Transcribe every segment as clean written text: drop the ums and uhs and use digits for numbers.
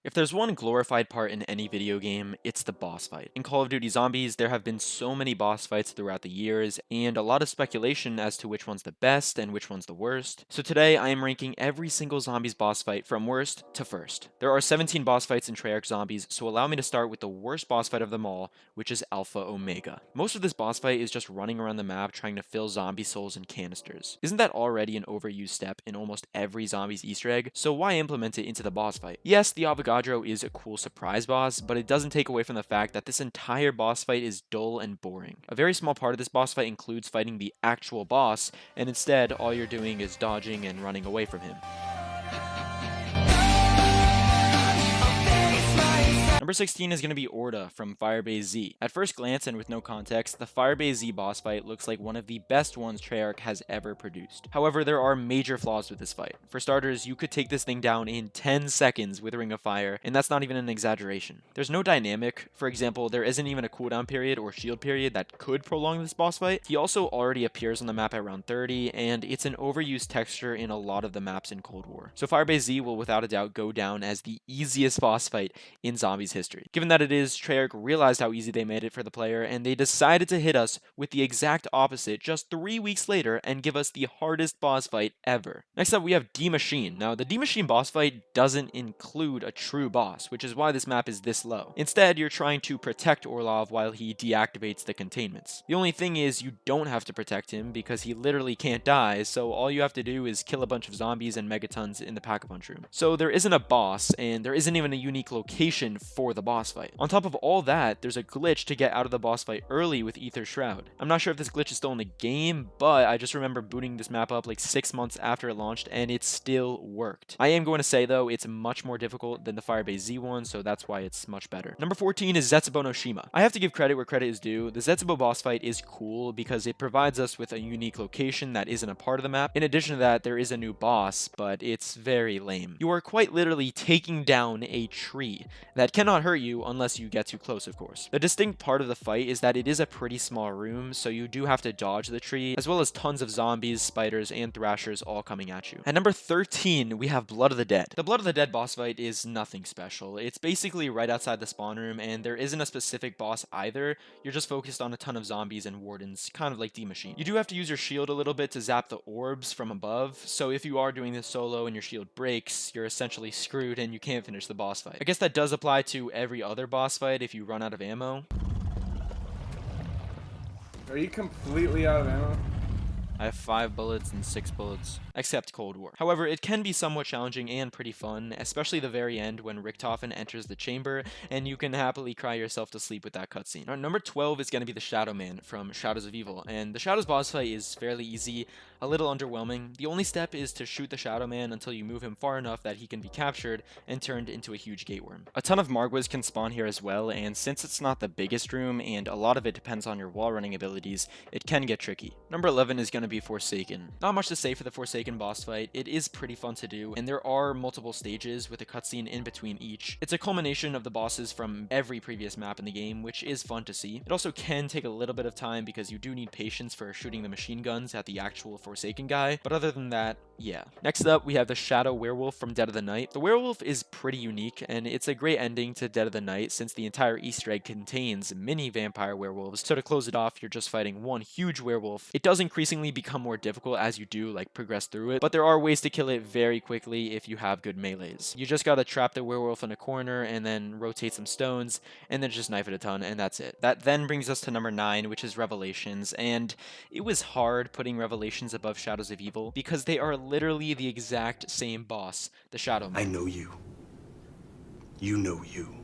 If there's one glorified part in any video game, it's the boss fight. In Call of Duty Zombies, there have been so many boss fights throughout the years, and a lot of speculation as to which one's the best and which one's the worst. So today, I am ranking every single Zombies boss fight from worst to first. There are 17 boss fights in Treyarch Zombies, so allow me to start with the worst boss fight of them all, which is Alpha Omega. Most of this boss fight is just running around the map trying to fill zombie souls in canisters. Isn't that already an overused step in almost every Zombies Easter egg? So why implement it into the boss fight? Yes, the Avogadro is a cool surprise boss, but it doesn't take away from the fact that this entire boss fight is dull and boring. A very small part of this boss fight includes fighting the actual boss, and instead, all you're doing is dodging and running away from him. Number 16 is going to be Orda from Firebase Z. At first glance and with no context, the Firebase Z boss fight looks like one of the best ones Treyarch has ever produced. However, there are major flaws with this fight. For starters, you could take this thing down in 10 seconds with Ring of Fire, and that's not even an exaggeration. There's no dynamic. For example, there isn't even a cooldown period or shield period that could prolong this boss fight. He also already appears on the map at round 30, and it's an overused texture in a lot of the maps in Cold War. So Firebase Z will without a doubt go down as the easiest boss fight in Zombies history. Given that it is, Treyarch realized how easy they made it for the player, and they decided to hit us with the exact opposite just 3 weeks later and give us the hardest boss fight ever. Next up, we have DMachine. Now, the DMachine boss fight doesn't include a true boss, which is why this map is this low. Instead, you're trying to protect Orlov while he deactivates the containments. The only thing is, you don't have to protect him because he literally can't die, so all you have to do is kill a bunch of zombies and megatons in the Pack-a-Punch room. So there isn't a boss, and there isn't even a unique location for the boss fight. On top of all that, there's a glitch to get out of the boss fight early with Ether Shroud. I'm not sure if this glitch is still in the game, but I just remember booting this map up like 6 months after it launched, and it still worked. I am going to say though, it's much more difficult than the Firebase Z one, so that's why it's much better. Number 14 is Zetsubo no Shima. I have to give credit where credit is due. The Zetsubo boss fight is cool because it provides us with a unique location that isn't a part of the map. In addition to that, there is a new boss, but it's very lame. You are quite literally taking down a tree that cannot hurt you unless you get too close, of course. The distinct part of the fight is that it is a pretty small room, so you do have to dodge the tree, as well as tons of zombies, spiders, and thrashers all coming at you. At number 13, we have Blood of the Dead. The Blood of the Dead boss fight is nothing special. It's basically right outside the spawn room, and there isn't a specific boss either. You're just focused on a ton of zombies and wardens, kind of like DMachine. You do have to use your shield a little bit to zap the orbs from above, so if you are doing this solo and your shield breaks, you're essentially screwed and you can't finish the boss fight. I guess that does apply to every other boss fight if you run out of ammo. Are you completely out of ammo? I have 5 bullets and 6 bullets, except Cold War. However, it can be somewhat challenging and pretty fun, especially the very end when Richtofen enters the chamber, and you can happily cry yourself to sleep with that cutscene. Number 12 is going to be the Shadow Man from Shadows of Evil, and the Shadows boss fight is fairly easy, a little underwhelming. The only step is to shoot the Shadow Man until you move him far enough that he can be captured and turned into a huge gateworm. A ton of Margwas can spawn here as well, and since it's not the biggest room, and a lot of it depends on your wall running abilities, it can get tricky. Number 11 is going to be Forsaken. Not much to say for the Forsaken boss fight. It is pretty fun to do, and there are multiple stages with a cutscene in between each. It's a culmination of the bosses from every previous map in the game, which is fun to see. It also can take a little bit of time because you do need patience for shooting the machine guns at the actual Forsaken guy, but other than that, yeah. Next up, we have the Shadow Werewolf from Dead of the Night. The werewolf is pretty unique, and it's a great ending to Dead of the Night since the entire Easter egg contains mini vampire werewolves, so to close it off, you're just fighting one huge werewolf. It does increasingly become more difficult as you do progress through it, but there are ways to kill it very quickly if you have good melees. You just gotta trap the werewolf in a corner and then rotate some stones and then just knife it a ton, and that's it. That then brings us to number 9, which is Revelations, and it was hard putting Revelations above Shadows of Evil because they are literally the exact same boss, the Shadow Man. I know you. You know you.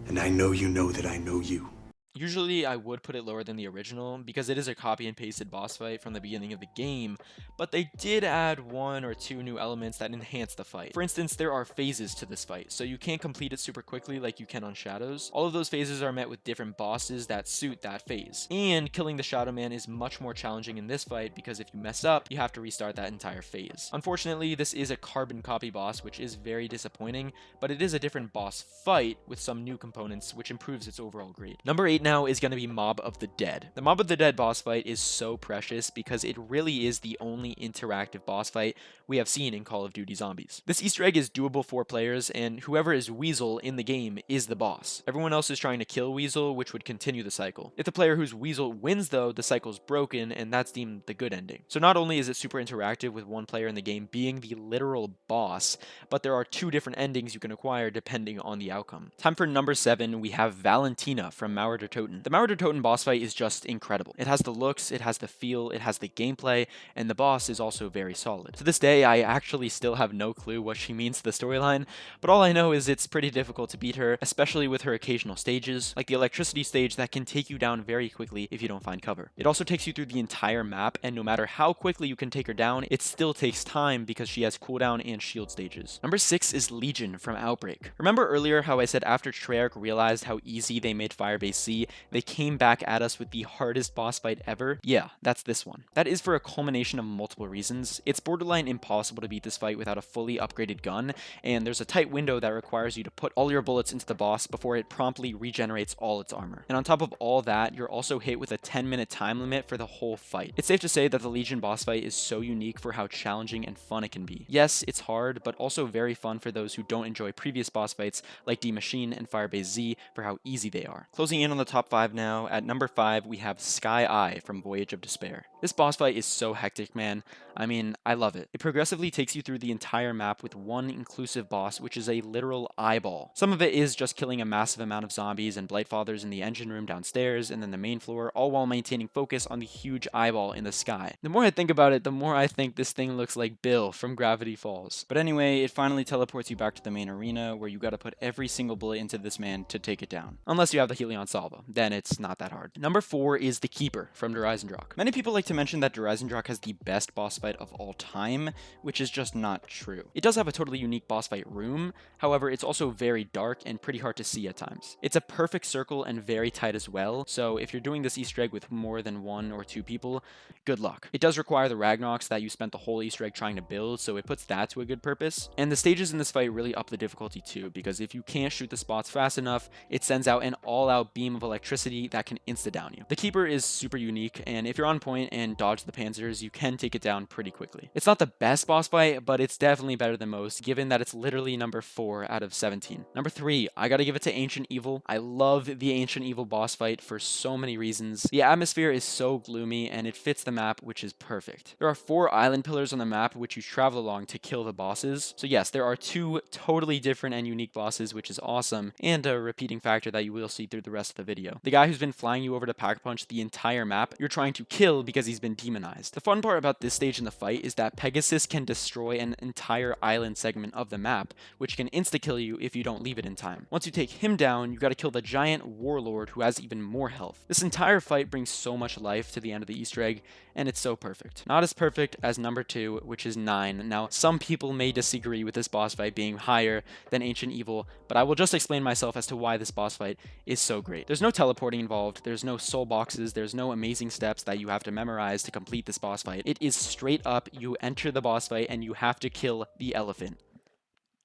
And I know you know that I know you. Usually I would put it lower than the original because it is a copy and pasted boss fight from the beginning of the game, but they did add 1 or 2 new elements that enhance the fight. For instance, there are phases to this fight, so you can't complete it super quickly like you can on Shadows. All of those phases are met with different bosses that suit that phase. And killing the Shadow Man is much more challenging in this fight because if you mess up, you have to restart that entire phase. Unfortunately, this is a carbon copy boss, which is very disappointing, but it is a different boss fight with some new components, which improves its overall grade. Number 8 now is going to be Mob of the Dead. The Mob of the Dead boss fight is so precious because it really is the only interactive boss fight we have seen in Call of Duty Zombies. This Easter egg is doable for players, and whoever is Weasel in the game is the boss. Everyone else is trying to kill Weasel, which would continue the cycle. If the player who's Weasel wins though, the cycle's broken, and that's deemed the good ending. So not only is it super interactive with one player in the game being the literal boss, but there are 2 different endings you can acquire depending on the outcome. Time for number 7, we have Valentina from Mauer der Toten. The Mauer der Toten boss fight is just incredible. It has the looks, it has the feel, it has the gameplay, and the boss is also very solid. To this day, I actually still have no clue what she means to the storyline, but all I know is it's pretty difficult to beat her, especially with her occasional stages, like the electricity stage that can take you down very quickly if you don't find cover. It also takes you through the entire map, and no matter how quickly you can take her down, it still takes time because she has cooldown and shield stages. Number 6 is Legion from Outbreak. Remember earlier how I said after Treyarch realized how easy they made Firebase Z, they came back at us with the hardest boss fight ever? Yeah, that's this one. That is for a culmination of multiple reasons. It's borderline impossible to beat this fight without a fully upgraded gun, and there's a tight window that requires you to put all your bullets into the boss before it promptly regenerates all its armor. And on top of all that, you're also hit with a 10-minute time limit for the whole fight. It's safe to say that the Legion boss fight is so unique for how challenging and fun it can be. Yes, it's hard, but also very fun for those who don't enjoy previous boss fights like DMachine and Firebase Z for how easy they are. Closing in on the top 5 now, at number 5 we have Sky Eye from Voyage of Despair. This boss fight is so hectic, man. I mean, I love it. It progressively takes you through the entire map with one inclusive boss, which is a literal eyeball. Some of it is just killing a massive amount of zombies and Blightfathers in the engine room downstairs and then the main floor, all while maintaining focus on the huge eyeball in the sky. The more I think about it, the more I think this thing looks like Bill from Gravity Falls. But anyway, it finally teleports you back to the main arena where you gotta put every single bullet into this man to take it down. Unless you have the Helion Salvo, then it's not that hard. Number 4 is the Keeper from Der Eisendrock. Many people like to mention that Der Eisendrock has the best boss fight of all time, which is just not true. It does have a totally unique boss fight room, however it's also very dark and pretty hard to see at times. It's a perfect circle and very tight as well, so if you're doing this Easter egg with more than 1 or 2 people, good luck. It does require the Ragnox that you spent the whole Easter egg trying to build, so it puts that to a good purpose. And the stages in this fight really up the difficulty too, because if you can't shoot the spots fast enough, it sends out an all-out beam of electricity that can insta-down you. The Keeper is super unique, and if you're on point and dodge the Panzers, you can take it down pretty quickly. It's not the best boss fight, but it's definitely better than most, given that it's literally number 4 out of 17. Number 3, I gotta give it to Ancient Evil. I love the Ancient Evil boss fight for so many reasons. The atmosphere is so gloomy, and it fits the map, which is perfect. There are 4 island pillars on the map which you travel along to kill the bosses. So yes, there are 2 totally different and unique bosses, which is awesome, and a repeating factor that you will see through the rest of the video. The guy who's been flying you over to Pack Punch the entire map, you're trying to kill because he's been demonized. The fun part about this stage in the fight is that Pegasus can destroy an entire island segment of the map, which can insta-kill you if you don't leave it in time. Once you take him down, you gotta kill the giant warlord who has even more health. This entire fight brings so much life to the end of the Easter egg, and it's so perfect. Not as perfect as number 2, which is 9. Now, some people may disagree with this boss fight being higher than Ancient Evil, but I will just explain myself as to why this boss fight is so great. There's no teleporting involved, there's no soul boxes, there's no amazing steps that you have to memorize to complete this boss fight. It is straight up, you enter the boss fight and you have to kill the elephant.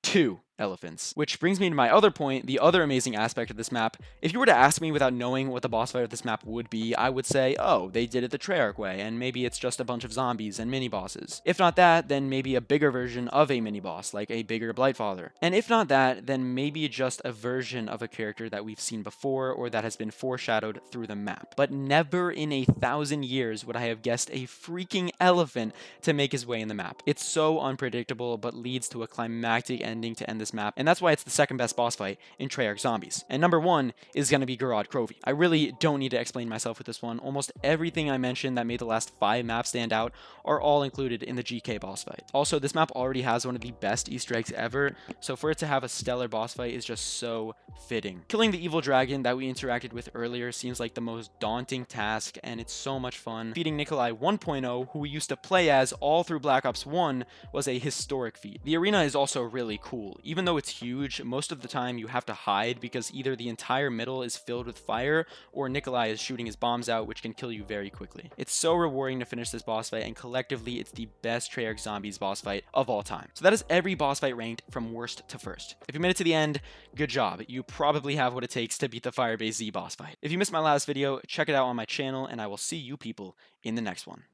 2 elephants. Which brings me to my other point, the other amazing aspect of this map. If you were to ask me without knowing what the boss fight of this map would be, I would say, oh, they did it the Treyarch way, and maybe it's just a bunch of zombies and mini-bosses. If not that, then maybe a bigger version of a mini-boss, like a bigger Blightfather. And if not that, then maybe just a version of a character that we've seen before, or that has been foreshadowed through the map. But never in 1,000 years would I have guessed a freaking elephant to make his way in the map. It's so unpredictable, but leads to a climactic ending to end this map, and that's why it's the second best boss fight in Treyarch Zombies. And number 1 is going to be Garad Krovi. I really don't need to explain myself with this one. Almost everything I mentioned that made the last 5 maps stand out are all included in the GK boss fight. Also, this map already has one of the best Easter eggs ever, so for it to have a stellar boss fight is just so fitting. Killing the evil dragon that we interacted with earlier seems like the most daunting task, and it's so much fun. Beating Nikolai 1.0, who we used to play as all through Black Ops 1, was a historic feat. The arena is also really cool. Even though it's huge, most of the time you have to hide because either the entire middle is filled with fire or Nikolai is shooting his bombs out, which can kill you very quickly. It's so rewarding to finish this boss fight, and collectively it's the best Treyarch Zombies boss fight of all time. So that is every boss fight ranked from worst to first. If you made it to the end, good job. You probably have what it takes to beat the Firebase Z boss fight. If you missed my last video, check it out on my channel, and I will see you people in the next one.